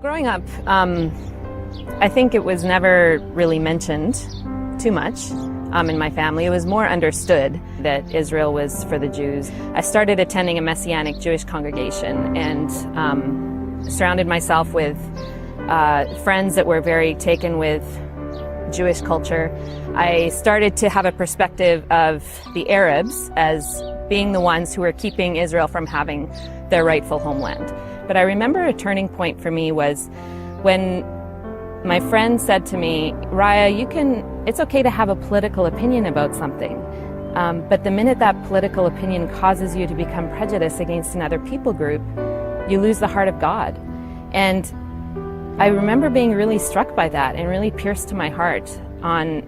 Growing up, I think it was never really mentioned too much in my family. It was more understood that Israel was for the Jews. I started attending a Messianic Jewish congregation and surrounded myself with friends that were very taken with Jewish culture. I started to have a perspective of the Arabs as being the ones who were keeping Israel from having their rightful homeland. But I remember a turning point for me was when my friend said to me, Raya, it's okay to have a political opinion about something, but the minute that political opinion causes you to become prejudiced against another people group, you lose the heart of God. And I remember being really struck by that and really pierced to my heart on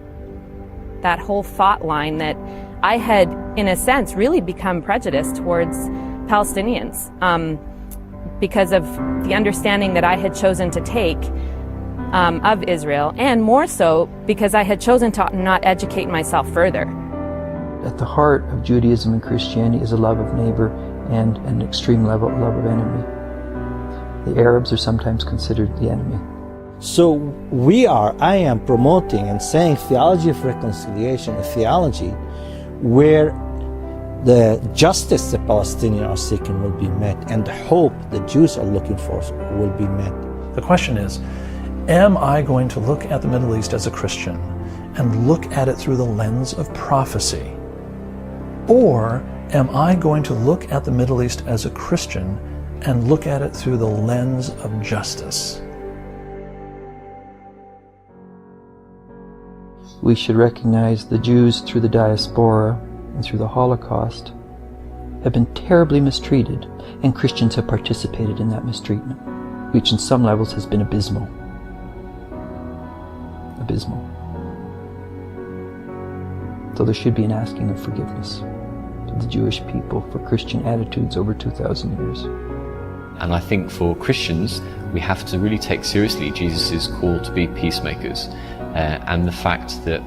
that whole thought line that I had, in a sense, really become prejudiced towards Palestinians because of the understanding that I had chosen to take of Israel, and more so because I had chosen to not educate myself further. At the heart of Judaism and Christianity is a love of neighbor and an extreme level of love of enemy. The Arabs are sometimes considered the enemy. So I am promoting and saying theology of reconciliation, a theology where the justice the Palestinians are seeking will be met and the hope the Jews are looking for will be met. The question is, am I going to look at the Middle East as a Christian and look at it through the lens of prophecy? Or am I going to look at the Middle East as a Christian and look at it through the lens of justice? We should recognize the Jews through the diaspora and through the Holocaust have been terribly mistreated, and Christians have participated in that mistreatment, which in some levels has been abysmal. Abysmal. So there should be an asking of forgiveness to the Jewish people for Christian attitudes over 2,000 years. And I think for Christians, we have to really take seriously Jesus' call to be peacemakers, and the fact that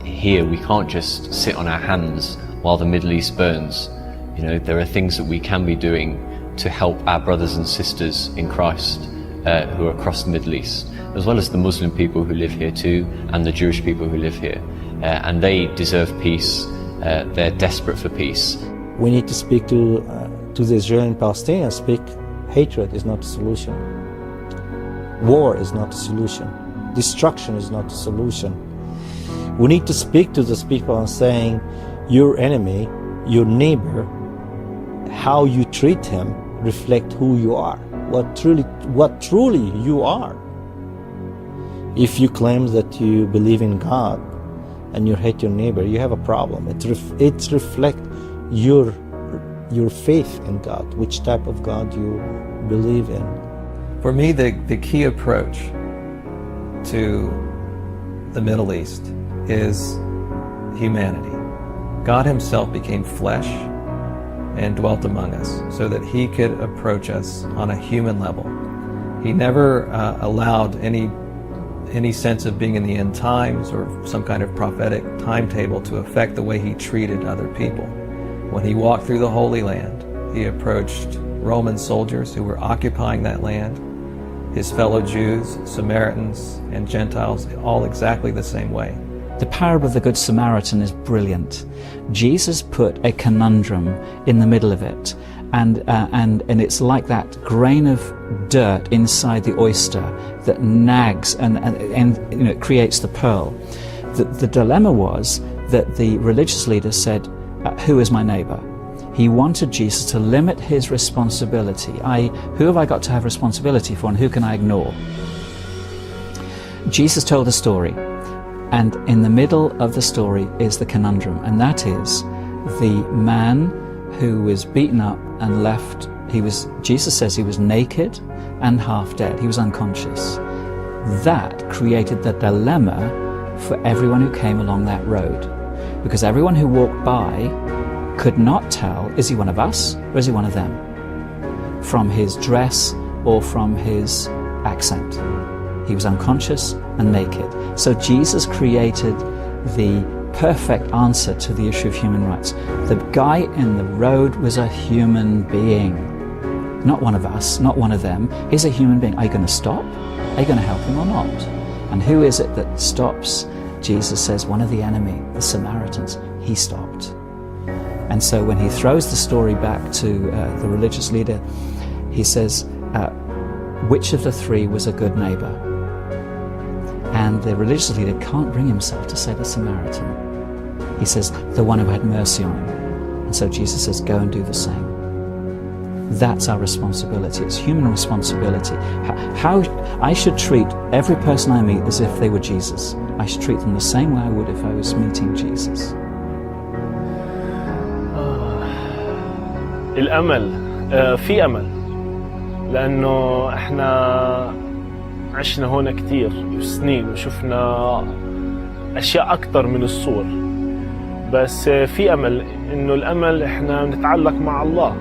here we can't just sit on our hands while the Middle East burns. You know, there are things that we can be doing to help our brothers and sisters in Christ who are across the Middle East, as well as the Muslim people who live here too, and the Jewish people who live here. And they deserve peace. They're desperate for peace. We need to speak to the Israeli and Palestinians. Speak, hatred is not a solution. War is not a solution. Destruction is not a solution. We need to speak to those people and saying, your enemy, your neighbor, how you treat him reflect who you are, what truly you are. If you claim that you believe in God and you hate your neighbor, you have a problem. It reflects your faith in God, which type of God you believe in. For me, the key approach to the Middle East is humanity. God himself became flesh and dwelt among us so that he could approach us on a human level. He never allowed any sense of being in the end times or some kind of prophetic timetable to affect the way he treated other people. When he walked through the Holy Land, he approached Roman soldiers who were occupying that land, his fellow Jews, Samaritans, and Gentiles, all exactly the same way. The parable of the Good Samaritan is brilliant. Jesus put a conundrum in the middle of it, and it's like that grain of dirt inside the oyster that nags and you know, creates the pearl. The dilemma was that the religious leader said, who is my neighbor? He wanted Jesus to limit his responsibility. Who have I got to have responsibility for, and who can I ignore? Jesus told a story, and in the middle of the story is the conundrum, and that is the man who was beaten up and left. Jesus says he was naked and half dead. He was unconscious. That created the dilemma for everyone who came along that road, because everyone who walked by could not tell, is he one of us or is he one of them, from his dress or from his accent. He was unconscious and naked. So Jesus created the perfect answer to the issue of human rights. The guy in the road was a human being. not one of us, not one of them. He's a human being. Are you going to stop? Are you going to help him or not? And who is it that stops? Jesus says one of the enemy, the Samaritans. He stopped. And so when he throws the story back to the religious leader, he says, which of the three was a good neighbor? And the religious leader can't bring himself to say the Samaritan. He says, the one who had mercy on him. And so Jesus says, go and do the same. That's our responsibility. It's human responsibility. How I should treat every person I meet as if they were Jesus. I should treat them the same way I would if I was meeting Jesus. الأمل في أمل لأنه إحنا عشنا هون كتير سنين وشفنا أشياء أكتر من الصور، بس في أمل إنه الأمل إحنا نتعلق مع الله.